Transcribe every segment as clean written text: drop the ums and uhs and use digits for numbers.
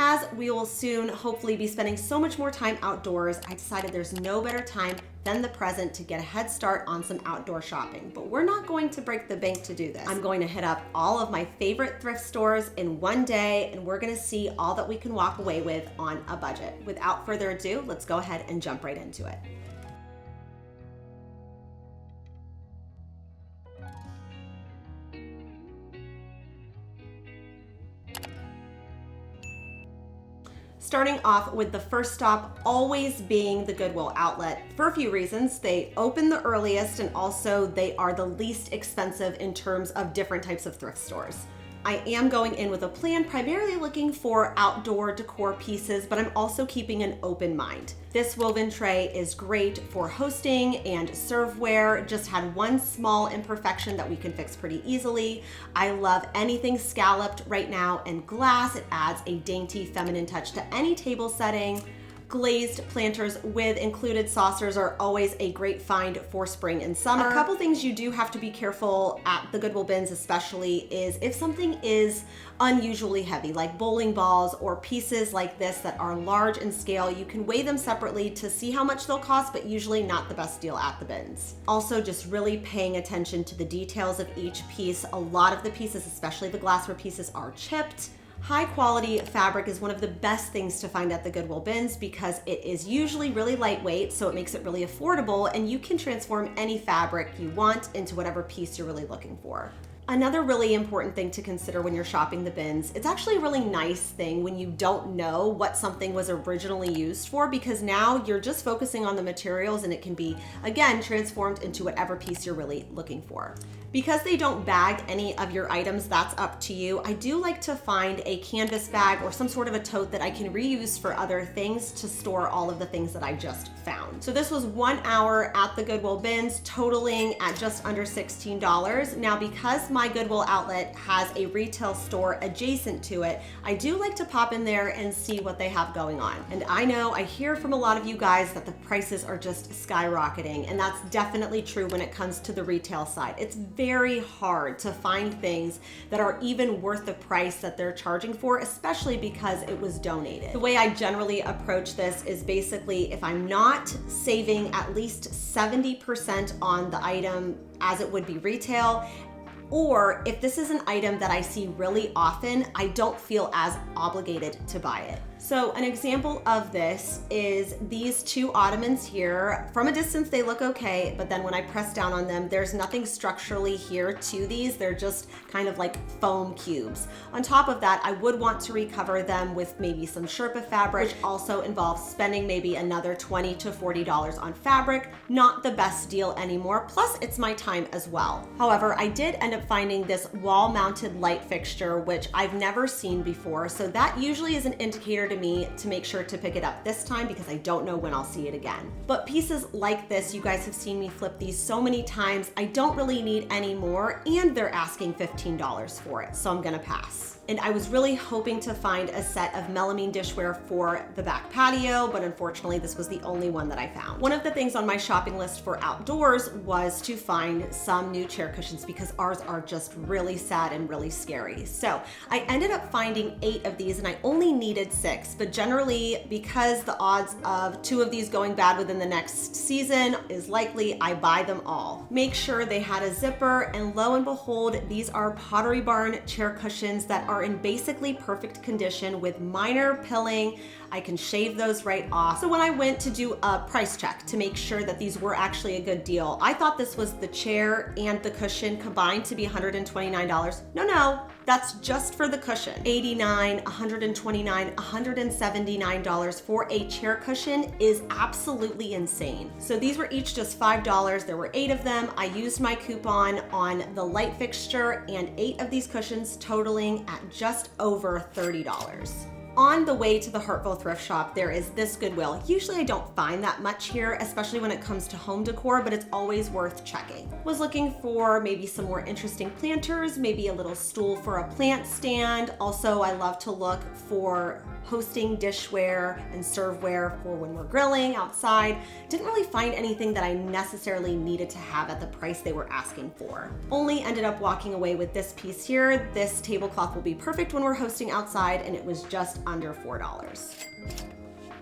As we will soon hopefully be spending so much more time outdoors, I decided there's no better time than the present to get a head start on some outdoor shopping. But we're not going to break the bank to do this. I'm going to hit up all of my favorite thrift stores in one day, and we're gonna see all that we can walk away with on a budget. Without further ado, let's go ahead and jump right into it. Starting off with the first stop always being the Goodwill outlet for a few reasons. They open the earliest, and also they are the least expensive in terms of different types of thrift stores. I am going in with a plan, primarily looking for outdoor decor pieces, but I'm also keeping an open mind. This woven tray is great for hosting and serveware. Just had one small imperfection that we can fix pretty easily. I love anything scalloped right now, and glass. It adds a dainty feminine touch to any table setting. Glazed planters with included saucers are always a great find for spring and summer. A couple things you do have to be careful at the Goodwill bins especially is if something is unusually heavy, like bowling balls or pieces like this that are large in scale, you can weigh them separately to see how much they'll cost, but usually not the best deal at the bins. Also, just really paying attention to the details of each piece. A lot of the pieces, especially the glassware pieces, are chipped. High quality fabric is one of the best things to find at the Goodwill bins because it is usually really lightweight, so it makes it really affordable, and you can transform any fabric you want into whatever piece you're really looking for. Another really important thing to consider when you're shopping the bins, it's actually a really nice thing when you don't know what something was originally used for, because now you're just focusing on the materials and it can be, again, transformed into whatever piece you're really looking for. Because they don't bag any of your items, that's up to you. I do like to find a canvas bag or some sort of a tote that I can reuse for other things to store all of the things that I just found. So this was 1 hour at the Goodwill bins, totaling at just under $16. Now, because my Goodwill outlet has a retail store adjacent to it, I do like to pop in there and see what they have going on. And I know I hear from a lot of you guys that the prices are just skyrocketing, and that's definitely true when it comes to the retail side. It's very hard to find things that are even worth the price that they're charging for, especially because it was donated. The way I generally approach this is basically if I'm not saving at least 70% on the item as it would be retail, or if this is an item that I see really often, I don't feel as obligated to buy it. So an example of this is these two ottomans here. From a distance, they look okay, but then when I press down on them, there's nothing structurally here to these. They're just kind of like foam cubes. On top of that, I would want to recover them with maybe some Sherpa fabric, which also involves spending maybe another $20 to $40 on fabric. Not the best deal anymore, plus it's my time as well. However, I did end up finding this wall-mounted light fixture, which I've never seen before, so that usually is an indicator to me to make sure to pick it up this time because I don't know when I'll see it again. But pieces like this, you guys have seen me flip these so many times, I don't really need any more, and they're asking $15 for it, so I'm gonna pass. And I was really hoping to find a set of melamine dishware for the back patio, but unfortunately this was the only one that I found. One of the things on my shopping list for outdoors was to find some new chair cushions because ours are just really sad and really scary. So I ended up finding 8 of these, and I only needed 6, but generally because the odds of 2 of these going bad within the next season is likely, I buy them all. Make sure they had a zipper, and lo and behold, these are Pottery Barn chair cushions that are in basically perfect condition with minor pilling. I can shave those right off. So when I went to do a price check to make sure that these were actually a good deal, I thought this was the chair and the cushion combined to be $129. No, that's just for the cushion. $89, $129, $179 for a chair cushion is absolutely insane. So these were each just $5. There were 8 of them. I used my coupon on the light fixture, and 8 of these cushions totaling at just over $30. On the way to the Hartville thrift shop, there is this Goodwill. Usually I don't find that much here, especially when it comes to home decor, but it's always worth checking. Was looking for maybe some more interesting planters, maybe a little stool for a plant stand. Also, I love to look for hosting dishware and serveware for when we're grilling outside. Didn't really find anything that I necessarily needed to have at the price they were asking for. Only ended up walking away with this piece here. This tablecloth will be perfect when we're hosting outside, and it was just under $4.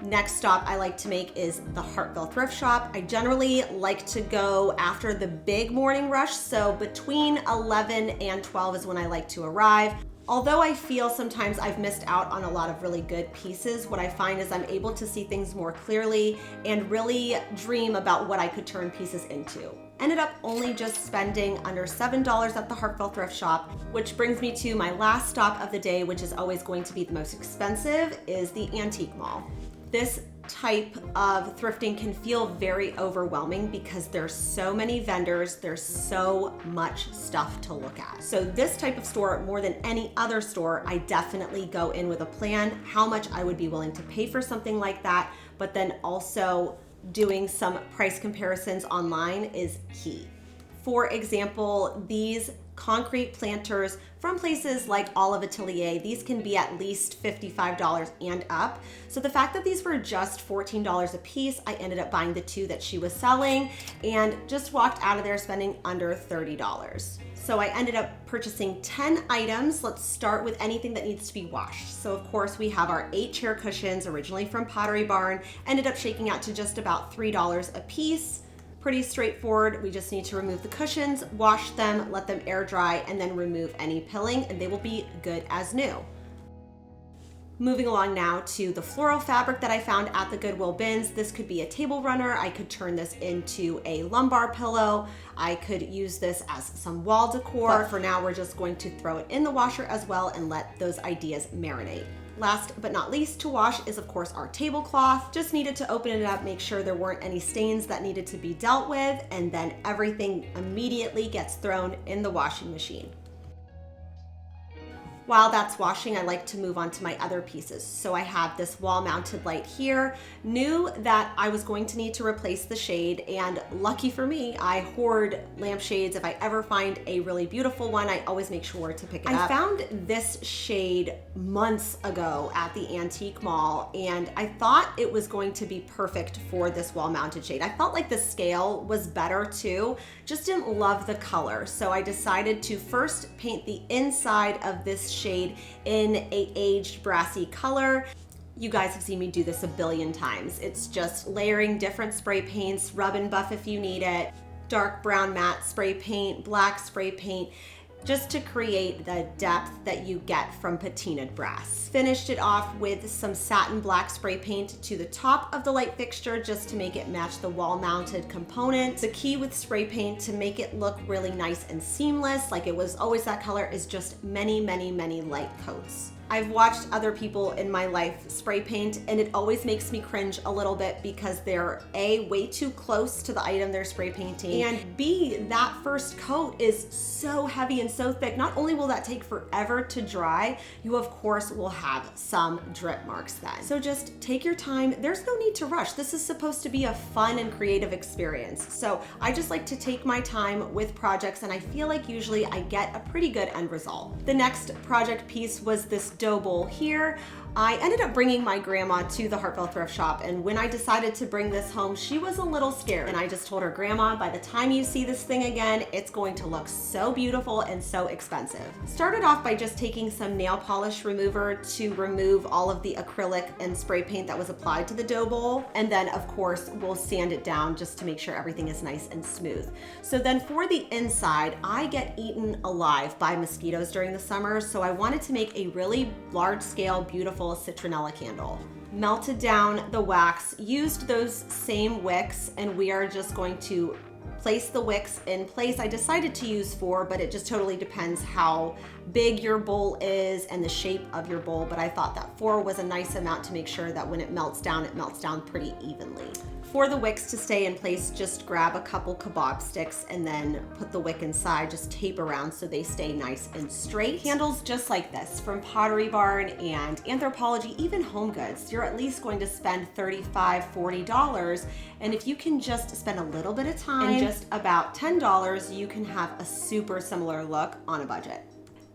Next stop I like to make is the Hartville thrift shop. I generally like to go after the big morning rush, so between 11 and 12 is when I like to arrive. Although I feel sometimes I've missed out on a lot of really good pieces, what I find is I'm able to see things more clearly and really dream about what I could turn pieces into. Ended up only just spending under $7 at the Hartville thrift shop, which brings me to my last stop of the day, which is always going to be the most expensive, is the antique mall. This type of thrifting can feel very overwhelming because there's so many vendors, there's so much stuff to look at. So this type of store, more than any other store, I definitely go in with a plan, how much I would be willing to pay for something like that, but then also doing some price comparisons online is key. For example, these concrete planters from places like Olive Atelier, these can be at least $55 and up. So the fact that these were just $14 a piece, I ended up buying the 2 that she was selling and just walked out of there spending under $30. So I ended up purchasing 10 items. Let's start with anything that needs to be washed. So of course we have our 8 chair cushions, originally from Pottery Barn, ended up shaking out to just about $3 a piece. Pretty straightforward. We just need to remove the cushions, wash them, let them air dry, and then remove any pilling, and they will be good as new. Moving along now to the floral fabric that I found at the Goodwill bins. This could be a table runner. I could turn this into a lumbar pillow. I could use this as some wall decor. But for now, we're just going to throw it in the washer as well and let those ideas marinate. Last but not least to wash is of course our tablecloth. Just needed to open it up, make sure there weren't any stains that needed to be dealt with, and then everything immediately gets thrown in the washing machine. While that's washing, I like to move on to my other pieces. So I have this wall mounted light here. Knew that I was going to need to replace the shade, and lucky for me, I hoard lampshades. If I ever find a really beautiful one, I always make sure to pick it up. I found this shade months ago at the antique mall, and I thought it was going to be perfect for this wall mounted shade. I felt like the scale was better too, just didn't love the color. So I decided to first paint the inside of this shade in a aged brassy color. You guys have seen me do this a billion times. It's just layering different spray paints, rub and buff if you need it, dark brown matte spray paint, black spray paint, just to create the depth that you get from patinaed brass. Finished it off with some satin black spray paint to the top of the light fixture just to make it match the wall mounted component. The key with spray paint to make it look really nice and seamless, like it was always that color, is just many, many, many light coats. I've watched other people in my life spray paint, and it always makes me cringe a little bit because they're A, way too close to the item they're spray painting, and B, that first coat is so heavy and so thick. Not only will that take forever to dry, you of course will have some drip marks then. So just take your time. There's no need to rush. This is supposed to be a fun and creative experience. So I just like to take my time with projects, and I feel like usually I get a pretty good end result. The next project piece was this dough bowl here. I ended up bringing my grandma to the Hartville thrift shop, and when I decided to bring this home, she was a little scared, and I just told her, Grandma, by the time you see this thing again, it's going to look so beautiful and so expensive. Started off by just taking some nail polish remover to remove all of the acrylic and spray paint that was applied to the dough bowl, and then of course we'll sand it down just to make sure everything is nice and smooth. So then for the inside, I get eaten alive by mosquitoes during the summer, so I wanted to make a really large scale, beautiful citronella candle. Melted down the wax, used those same wicks, and we are just going to place the wicks in place. I decided to use 4, but it just totally depends how big your bowl is and the shape of your bowl, but I thought that 4 was a nice amount to make sure that when it melts down pretty evenly. For the wicks to stay in place, just grab a couple kebab sticks and then put the wick inside, just tape around so they stay nice and straight. Candles just like this from Pottery Barn and Anthropologie, even Home Goods, you're at least going to spend $35, $40, and if you can just spend a little bit of time and just about $10, you can have a super similar look on a budget.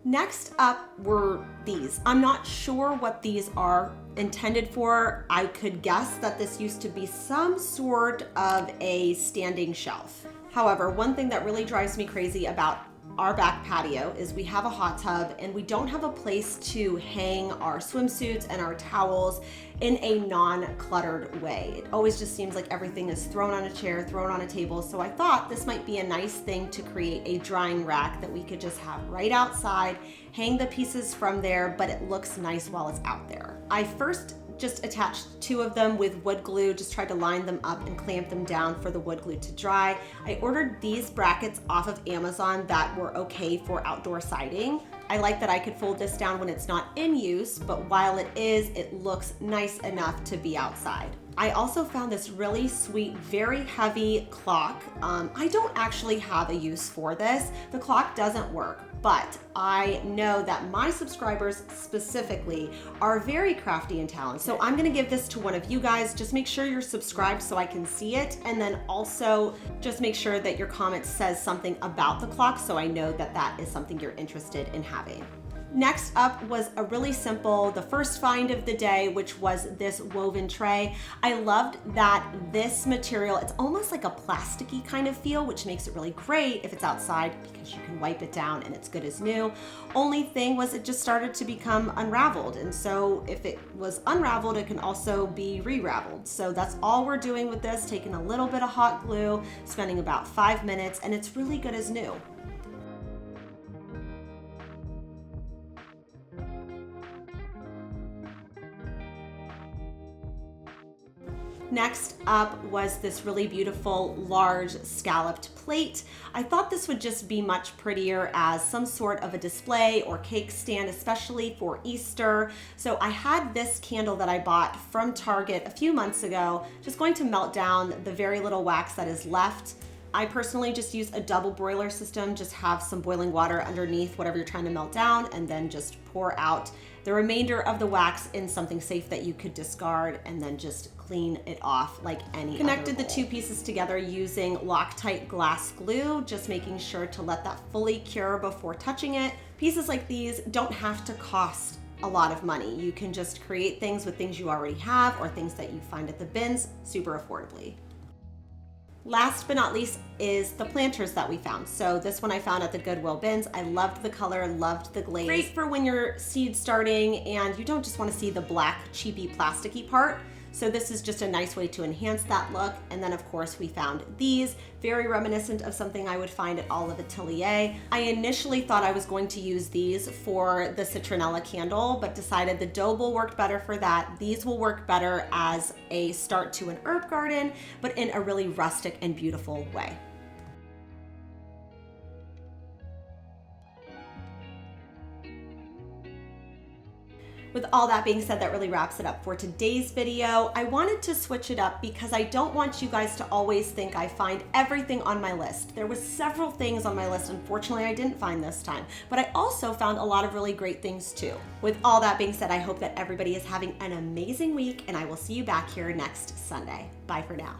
Next up were these. I'm not sure what these are intended for. I could guess that this used to be some sort of a standing shelf. However, one thing that really drives me crazy about our back patio is we have a hot tub and we don't have a place to hang our swimsuits and our towels in a non-cluttered way. It always just seems like everything is thrown on a chair, thrown on a table. So I thought this might be a nice thing to create a drying rack that we could just have right outside, hang the pieces from there, but it looks nice while it's out there. I first just attached 2 of them with wood glue, just tried to line them up and clamp them down for the wood glue to dry. I ordered these brackets off of Amazon that were okay for outdoor siding. I like that I could fold this down when it's not in use, but while it is, it looks nice enough to be outside. I also found this really sweet, very heavy clock. I don't actually have a use for this. The clock doesn't work, but I know that my subscribers specifically are very crafty and talented. So I'm gonna give this to one of you guys. Just make sure you're subscribed so I can see it. And then also just make sure that your comment says something about the clock so I know that that is something you're interested in having. Next up was a really simple, the first find of the day, which was this woven tray. I loved that this material, it's almost like a plasticky kind of feel, which makes it really great if it's outside because you can wipe it down and it's good as new. Only thing was it just started to become unraveled. And so if it was unraveled, it can also be re-raveled. So that's all we're doing with this, taking a little bit of hot glue, spending about 5 minutes, and it's really good as new. Next up was this really beautiful large scalloped plate. I thought this would just be much prettier as some sort of a display or cake stand, especially for Easter. So I had this candle that I bought from Target a few months ago, just going to melt down the very little wax that is left. I personally just use a double boiler system, just have some boiling water underneath whatever you're trying to melt down and then just pour out the remainder of the wax in something safe that you could discard and then just clean it off like any Connected the 2 pieces together using Loctite glass glue, just making sure to let that fully cure before touching it. Pieces like these don't have to cost a lot of money. You can just create things with things you already have or things that you find at the bins super affordably. Last but not least is the planters that we found. So this one I found at the Goodwill bins. I loved the color, loved the glaze. Great for when you're seed starting and you don't just want to see the black, cheapy, plasticky part. So this is just a nice way to enhance that look. And then of course we found these, very reminiscent of something I would find at Olive Atelier. I initially thought I was going to use these for the citronella candle, but decided the Doble worked better for that. These will work better as a start to an herb garden, but in a really rustic and beautiful way. With all that being said, that really wraps it up for today's video. I wanted to switch it up because I don't want you guys to always think I find everything on my list. There was several things on my list, unfortunately I didn't find this time, but I also found a lot of really great things too. With all that being said, I hope that everybody is having an amazing week and I will see you back here next Sunday. Bye for now.